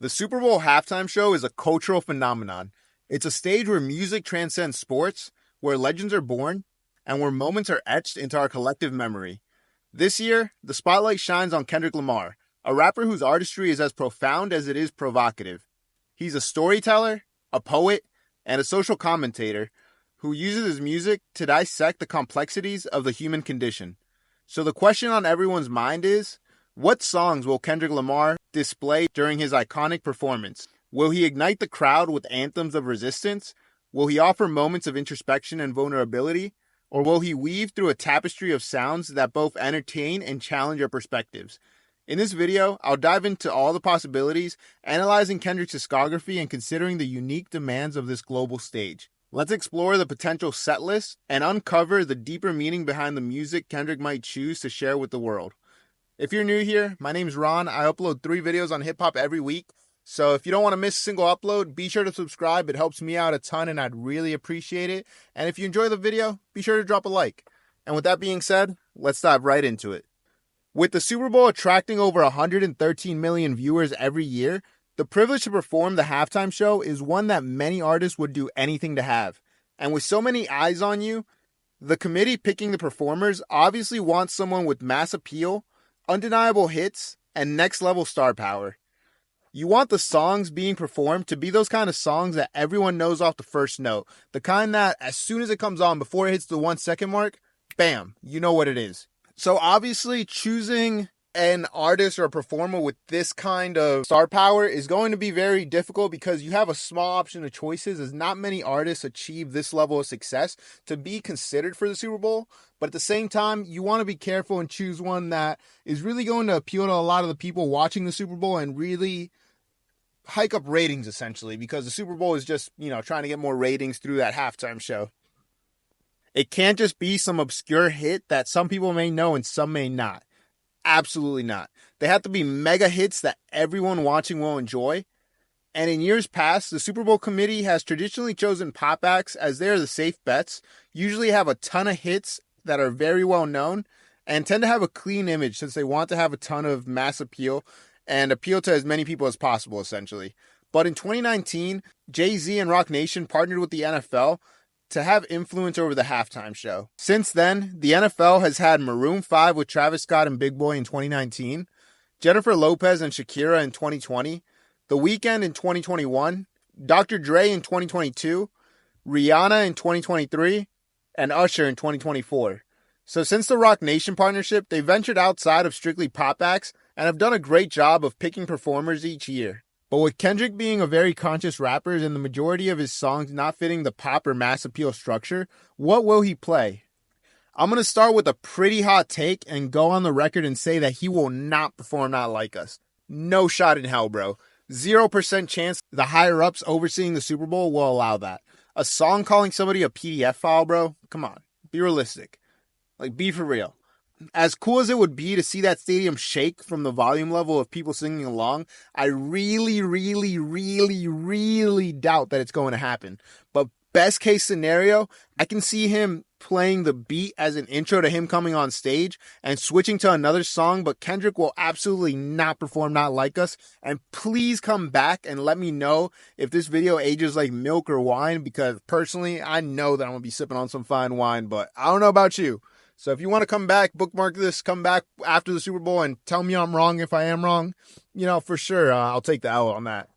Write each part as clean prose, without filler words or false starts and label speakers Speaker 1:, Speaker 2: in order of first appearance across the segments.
Speaker 1: The Super Bowl halftime show is a cultural phenomenon. It's a stage where music transcends sports, where legends are born, and where moments are etched into our collective memory. This year, the spotlight shines on Kendrick Lamar, a rapper whose artistry is as profound as it is provocative. He's a storyteller, a poet, and a social commentator who uses his music to dissect the complexities of the human condition. So the question on everyone's mind is, what songs will Kendrick Lamar display during his iconic performance? Will he ignite the crowd with anthems of resistance? Will he offer moments of introspection and vulnerability? Or will he weave through a tapestry of sounds that both entertain and challenge our perspectives? In this video, I'll dive into all the possibilities, analyzing Kendrick's discography and considering the unique demands of this global stage. Let's explore the potential set list and uncover the deeper meaning behind the music Kendrick might choose to share with the world. If you're new here, my name's Ron. I upload 3 videos on hip-hop every week. So if you don't want to miss a single upload, be sure to subscribe. It helps me out a ton and I'd really appreciate it. And if you enjoy the video, be sure to drop a like. And with that being said, let's dive right into it. With the Super Bowl attracting over 113 million viewers every year, the privilege to perform the halftime show is one that many artists would do anything to have. And with so many eyes on you, the committee picking the performers obviously wants someone with mass appeal, undeniable hits, and next-level star power. You want the songs being performed to be those kind of songs that everyone knows off the first note. The kind that, as soon as it comes on, before it hits the 1 second mark, bam, you know what it is. So obviously, choosing an artist or a performer with this kind of star power is going to be very difficult because you have a small option of choices, as not many artists achieve this level of success to be considered for the Super Bowl. But at the same time, you want to be careful and choose one that is really going to appeal to a lot of the people watching the Super Bowl and really hike up ratings, essentially, because the Super Bowl is just, trying to get more ratings through that halftime show. It can't just be some obscure hit that some people may know and some may not. Absolutely not. They have to be mega hits that everyone watching will enjoy. And in years past, the Super Bowl committee has traditionally chosen pop acts as they are the safe bets, usually have a ton of hits that are very well known, and tend to have a clean image since they want to have a ton of mass appeal and appeal to as many people as possible, essentially. But in 2019, Jay-Z and Roc Nation partnered with the NFL to have influence over the halftime show. Since then, the NFL has had Maroon 5 with Travis Scott and Big Boy in 2019, Jennifer Lopez and Shakira in 2020, The Weeknd in 2021, Dr. Dre in 2022, Rihanna in 2023, and Usher in 2024. So since the Roc Nation partnership, they ventured outside of strictly pop acts and have done a great job of picking performers each year. But with Kendrick being a very conscious rapper and the majority of his songs not fitting the pop or mass appeal structure, what will he play? I'm going to start with a pretty hot take and go on the record and say that he will not perform Not Like Us. No shot in hell, bro. 0% chance the higher-ups overseeing the Super Bowl will allow that. A song calling somebody a PDF file, bro? Come on. Be realistic. Be for real. As cool as it would be to see that stadium shake from the volume level of people singing along, I really, really, really, really doubt that it's going to happen. But best case scenario, I can see him playing the beat as an intro to him coming on stage and switching to another song, but Kendrick will absolutely not perform Not Like Us. And please come back and let me know if this video ages like milk or wine, because personally, I know that I'm going to be sipping on some fine wine, but I don't know about you. So if you want to come back, bookmark this, come back after the Super Bowl and tell me I'm wrong if I am wrong, for sure, I'll take the L on that.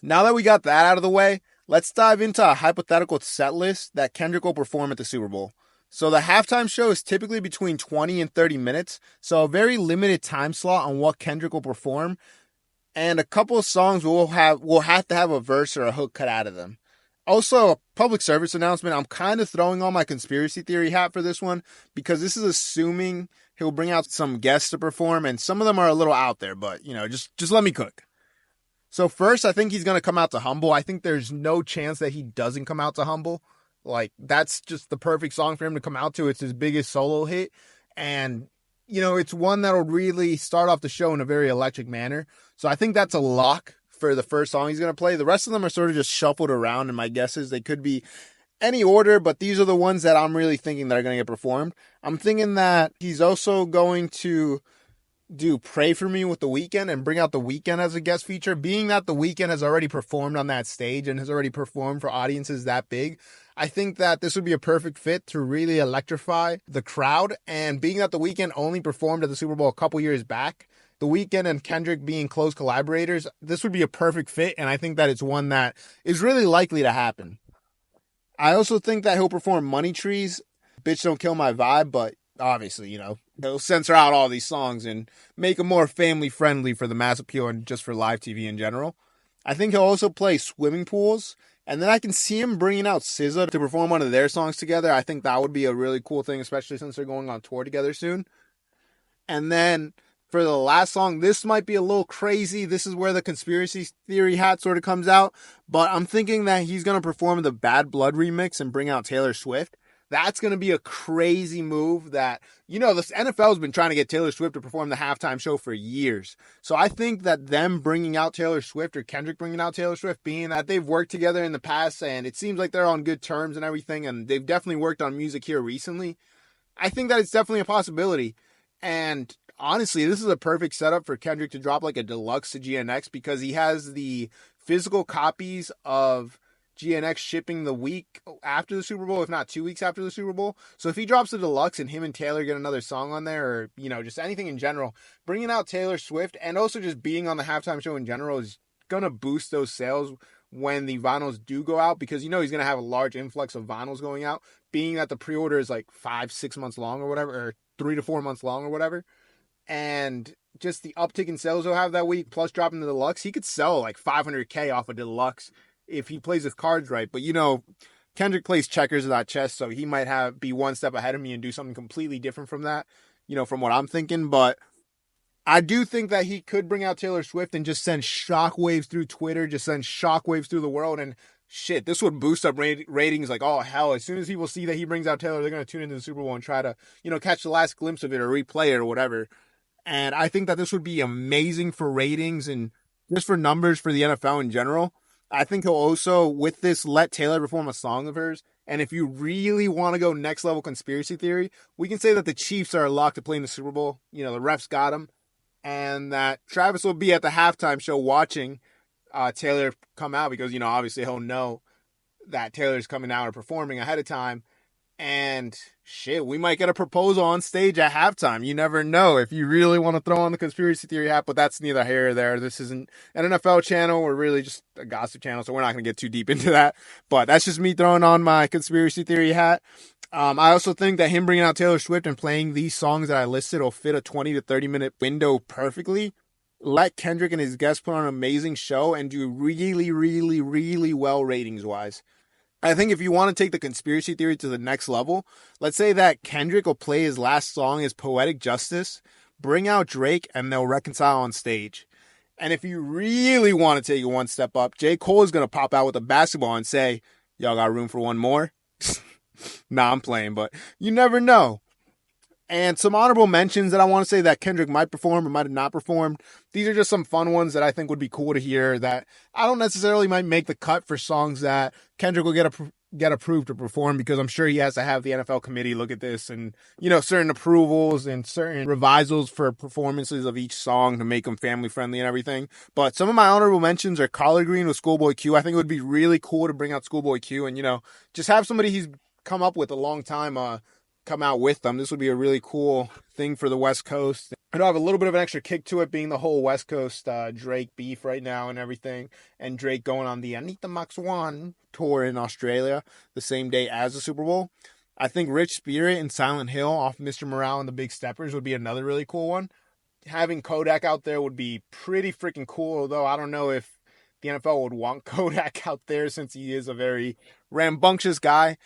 Speaker 1: Now that we got that out of the way, let's dive into a hypothetical set list that Kendrick will perform at the Super Bowl. So the halftime show is typically between 20 and 30 minutes, so a very limited time slot on what Kendrick will perform, and a couple of songs will have to have a verse or a hook cut out of them. Also, a public service announcement. I'm kind of throwing on my conspiracy theory hat for this one because this is assuming he'll bring out some guests to perform, and some of them are a little out there, but, just let me cook. So first, I think he's going to come out to Humble. I think there's no chance that he doesn't come out to Humble. That's just the perfect song for him to come out to. It's his biggest solo hit, and, it's one that'll really start off the show in a very electric manner. So I think that's a lock for the first song he's going to play. The rest of them are sort of just shuffled around, and my guess is they could be any order, but these are the ones that I'm really thinking that are going to get performed. I'm thinking that he's also going to do Pray For Me with The Weeknd and bring out The Weeknd as a guest feature, being that The Weeknd has already performed on that stage and has already performed for audiences that big. I think that this would be a perfect fit to really electrify the crowd. And being that The Weeknd only performed at the Super Bowl a couple years back, The Weeknd and Kendrick being close collaborators, this would be a perfect fit. And I think that it's one that is really likely to happen. I also think that he'll perform Money Trees, Bitch Don't Kill My Vibe, but obviously, he'll censor out all these songs and make them more family friendly for the mass appeal and just for live TV in general. I think he'll also play Swimming Pools, and then I can see him bringing out SZA to perform one of their songs together. I think that would be a really cool thing, especially since they're going on tour together soon. And then for the last song, this might be a little crazy. This is where the conspiracy theory hat sort of comes out. But I'm thinking that he's going to perform the Bad Blood remix and bring out Taylor Swift. That's going to be a crazy move that, the NFL has been trying to get Taylor Swift to perform the halftime show for years. So I think that them bringing out Taylor Swift or Kendrick bringing out Taylor Swift, being that they've worked together in the past and it seems like they're on good terms and everything, and they've definitely worked on music here recently, I think that it's definitely a possibility. And honestly, this is a perfect setup for Kendrick to drop like a deluxe to GNX because he has the physical copies of GNX shipping the week after the Super Bowl, if not 2 weeks after the Super Bowl. So if he drops the deluxe and him and Taylor get another song on there, or, just anything in general, bringing out Taylor Swift and also just being on the halftime show in general is going to boost those sales when the vinyls do go out because he's going to have a large influx of vinyls going out, being that the pre-order is like 5-6 months long or whatever, or 3 to 4 months long or whatever. And just the uptick in sales he'll have that week, plus dropping the deluxe, he could sell like 500K off a deluxe if he plays his cards right. But Kendrick plays checkers without chess, so he might be one step ahead of me and do something completely different from that, from what I'm thinking. But I do think that he could bring out Taylor Swift and just send shockwaves through Twitter, just send shockwaves through the world. And shit, this would boost up ratings like, oh, hell, as soon as people see that he brings out Taylor, they're going to tune into the Super Bowl and try to, catch the last glimpse of it or replay it or whatever. And I think that this would be amazing for ratings and just for numbers for the NFL in general. I think he'll also, with this, let Taylor perform a song of hers. And if you really want to go next level conspiracy theory, we can say that the Chiefs are locked to play in the Super Bowl. The refs got them. And that Travis will be at the halftime show watching Taylor come out because, obviously he'll know that Taylor's coming out or performing ahead of time. And shit, we might get a proposal on stage at halftime. You never know if you really want to throw on the conspiracy theory hat, but that's neither here or there. This isn't an NFL channel. We're really just a gossip channel, so we're not going to get too deep into that. But that's just me throwing on my conspiracy theory hat. I also think that him bringing out Taylor Swift and playing these songs that I listed will fit a 20 to 30 minute window perfectly. Let Kendrick and his guests put on an amazing show and do really, really, really well ratings wise. I think if you want to take the conspiracy theory to the next level, let's say that Kendrick will play his last song as Poetic Justice, bring out Drake, and they'll reconcile on stage. And if you really want to take it one step up, J. Cole is going to pop out with a basketball and say, y'all got room for one more? Nah, I'm playing, but you never know. And some honorable mentions that I want to say that Kendrick might perform or might have not performed. These are just some fun ones that I think would be cool to hear that I don't necessarily might make the cut for songs that Kendrick will get approved to perform because I'm sure he has to have the NFL committee look at this and, certain approvals and certain revisals for performances of each song to make them family friendly and everything. But some of my honorable mentions are Collard Green with Schoolboy Q. I think it would be really cool to bring out Schoolboy Q and, just have somebody he's come up with a long time, come out with them. This would be a really cool thing for the West Coast. It'll have a little bit of an extra kick to it being the whole West Coast Drake beef right now and everything. And Drake going on the Anita Max 1 tour in Australia the same day as the Super Bowl. I think Rich Spirit and Silent Hill off Mr. Morale and the Big Steppers would be another really cool one. Having Kodak out there would be pretty freaking cool, although I don't know if the NFL would want Kodak out there since he is a very rambunctious guy.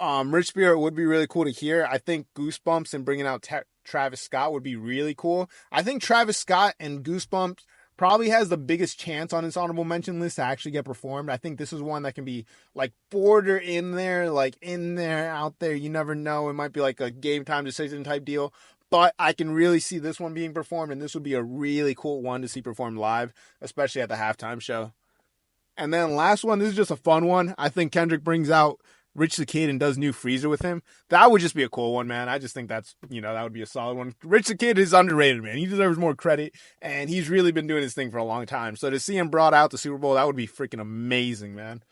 Speaker 1: Rich Spirit would be really cool to hear. I think Goosebumps and bringing out Travis Scott would be really cool. I think Travis Scott and Goosebumps probably has the biggest chance on his honorable mention list to actually get performed. I think this is one that can be like border in there, like in there, out there. You never know. It might be like a game time decision type deal. But I can really see this one being performed, and this would be a really cool one to see performed live, especially at the halftime show. And then last one, this is just a fun one. I think Kendrick brings out Rich the Kid and does New Freezer with him, that would just be a cool one, man. I just think that's, that would be a solid one. Rich the Kid is underrated, man. He deserves more credit, and he's really been doing his thing for a long time. So to see him brought out the Super Bowl, that would be freaking amazing, man.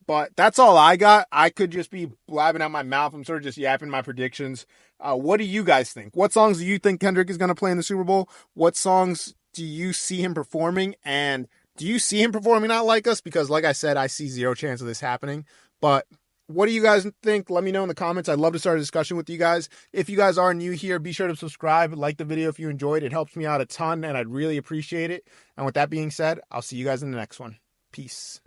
Speaker 1: But that's all I got. I could just be blabbing out my mouth. I'm sort of just yapping my predictions. What do you guys think? What songs do you think Kendrick is going to play in the Super Bowl? What songs do you see him performing? And do you see him performing Not Like Us? Because like I said, I see zero chance of this happening. But what do you guys think? Let me know in the comments. I'd love to start a discussion with you guys. If you guys are new here, be sure to subscribe, like the video if you enjoyed. It helps me out a ton, and I'd really appreciate it. And with that being said, I'll see you guys in the next one. Peace.